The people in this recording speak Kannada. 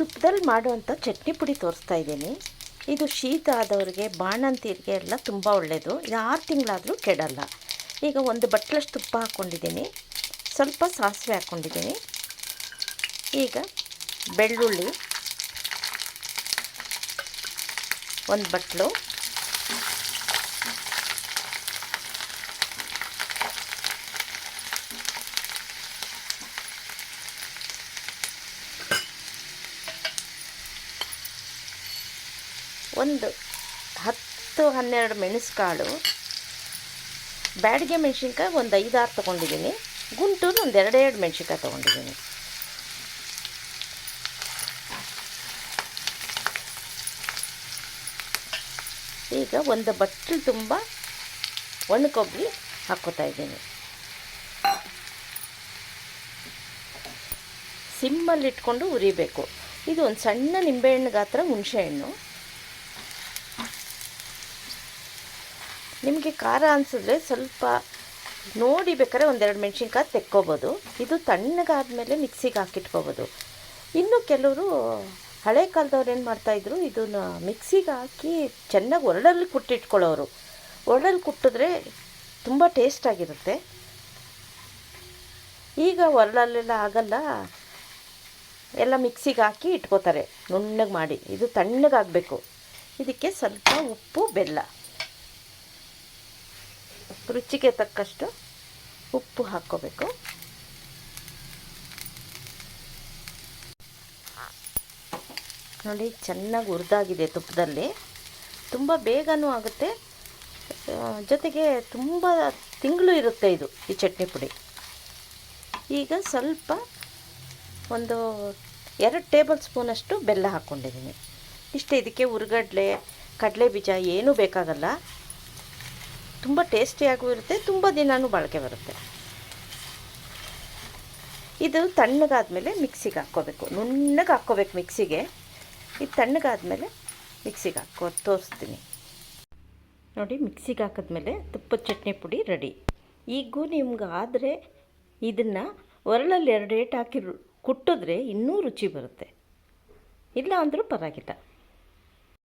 ತುಪ್ಪದಲ್ಲಿ ಮಾಡುವಂಥ ಚಟ್ನಿ ಪುಡಿ ತೋರಿಸ್ತಾ ಇದ್ದೀನಿ. ಇದು ಶೀತ ಆದವ್ರಿಗೆ, ಬಾಣಂತಿಯರಿಗೆ ಎಲ್ಲ ತುಂಬ ಒಳ್ಳೆಯದು. ಇದು 6 ತಿಂಗಳಾದರೂ ಕೆಡಲ್ಲ. ಈಗ ಒಂದು ಬಟ್ಲಷ್ಟು ತುಪ್ಪ ಹಾಕ್ಕೊಂಡಿದ್ದೀನಿ, ಸ್ವಲ್ಪ ಸಾಸಿವೆ ಹಾಕ್ಕೊಂಡಿದ್ದೀನಿ. ಈಗ ಬೆಳ್ಳುಳ್ಳಿ ಒಂದು ಬಟ್ಲು, ಒಂದು 10-12 ಮೆಣಸುಕಾಳು, ಬ್ಯಾಡಿಗೆ ಮೆಣಸಿನ್ಕಾಯಿ ಒಂದು 5-6 ತೊಗೊಂಡಿದ್ದೀನಿ, ಗುಂಟೂರು ಒಂದು 2 ಮೆಣಸಿನ್ಕಾಯಿ ತೊಗೊಂಡಿದ್ದೀನಿ. ಈಗ ಒಂದು ಬಟ್ಲು ತುಂಬ ಒಣ ಕೊಬ್ಬರಿ ಹಾಕ್ಕೋತಾ ಇದ್ದೀನಿ. ಸಿಮ್ಮಲ್ಲಿ ಇಟ್ಕೊಂಡು ಉರಿಬೇಕು. ಇದು ಒಂದು ಸಣ್ಣ ನಿಂಬೆಹಣ್ಣು ಗಾತ್ರ ಹುಣಸೆಹಣ್ಣು. ನಿಮಗೆ ಖಾರ ಅನಿಸಿದ್ರೆ ಸ್ವಲ್ಪ ನೋಡಿ ಬೇಕಾದ್ರೆ 1-2 ಮೆಣಸಿನ್ಕಾಯಿ ತೆಕ್ಕೋಬೋದು. ಇದು ತಣ್ಣಗಾದ್ಮೇಲೆ ಮಿಕ್ಸಿಗೆ ಹಾಕಿಟ್ಕೋಬೋದು. ಇನ್ನು ಕೆಲವರು ಹಳೆ ಕಾಲದವ್ರು ಏನು ಮಾಡ್ತಾಯಿದ್ರು, ಇದನ್ನು ಮಿಕ್ಸಿಗೆ ಹಾಕಿ ಚೆನ್ನಾಗಿ ಒರಳಲ್ಲಿ ಕುಟ್ಟಿಟ್ಕೊಳ್ಳೋರು. ಒರಳಲ್ಲಿ ಕುಟ್ಟಿದ್ರೆ ತುಂಬ ಟೇಸ್ಟಾಗಿರುತ್ತೆ. ಈಗ ಒರಳಲ್ಲೆಲ್ಲ ಆಗಲ್ಲ, ಎಲ್ಲ ಮಿಕ್ಸಿಗೆ ಹಾಕಿ ಇಟ್ಕೋತಾರೆ ನುಣ್ಣಗೆ ಮಾಡಿ. ಇದು ತಣ್ಣಗಾಗಬೇಕು. ಇದಕ್ಕೆ ಸ್ವಲ್ಪ ಉಪ್ಪು, ಬೆಲ್ಲ, ರುಚಿಗೆ ತಕ್ಕಷ್ಟು ಉಪ್ಪು ಹಾಕ್ಕೋಬೇಕು. ನೋಡಿ, ಚೆನ್ನಾಗಿ ಹುರಿದಾಗಿದೆ ತುಪ್ಪದಲ್ಲಿ. ತುಂಬ ಬೇಗನೂ ಆಗುತ್ತೆ, ಜೊತೆಗೆ ತುಂಬ ತಿಂಗಳು ಇರುತ್ತೆ ಇದು ಈ ಚಟ್ನಿ ಪುಡಿ. ಈಗ ಸ್ವಲ್ಪ ಒಂದು 2 ಟೇಬಲ್ ಸ್ಪೂನಷ್ಟು ಬೆಲ್ಲ ಹಾಕ್ಕೊಂಡಿದ್ದೀನಿ. ಇಷ್ಟೇ. ಇದಕ್ಕೆ ಹುರ್ಗಡ್ಲೆ, ಕಡಲೆ ಬೀಜ ಏನೂ ಬೇಕಾಗಲ್ಲ. ತುಂಬ ಟೇಸ್ಟಿಯಾಗೂ ಇರುತ್ತೆ, ತುಂಬ ದಿನವೂ ಬಾಳಿಕೆ ಬರುತ್ತೆ. ಇದು ತಣ್ಣಗಾದ್ಮೇಲೆ ಮಿಕ್ಸಿಗೆ ಹಾಕ್ಕೋಬೇಕು, ನುಣ್ಣಗೆ ಹಾಕ್ಕೋಬೇಕು ಮಿಕ್ಸಿಗೆ. ಇದು ತಣ್ಣಗಾದ್ಮೇಲೆ ಮಿಕ್ಸಿಗೆ ತೋರಿಸ್ತೀನಿ ನೋಡಿ. ಮಿಕ್ಸಿಗೆ ಹಾಕಿದ್ಮೇಲೆ ತುಪ್ಪದ ಚಟ್ನಿ ಪುಡಿ ರೆಡಿ. ಈಗೂ ನಿಮ್ಗೆ ಆದರೆ ಇದನ್ನು ಒರಳಲ್ಲಿ 2 ಏಟು ಹಾಕಿ ಕುಟ್ಟಿದ್ರೆ ಇನ್ನೂ ರುಚಿ ಬರುತ್ತೆ. ಇಲ್ಲ ಅಂದರೂ ಪರವಾಗಿಲ್ಲ.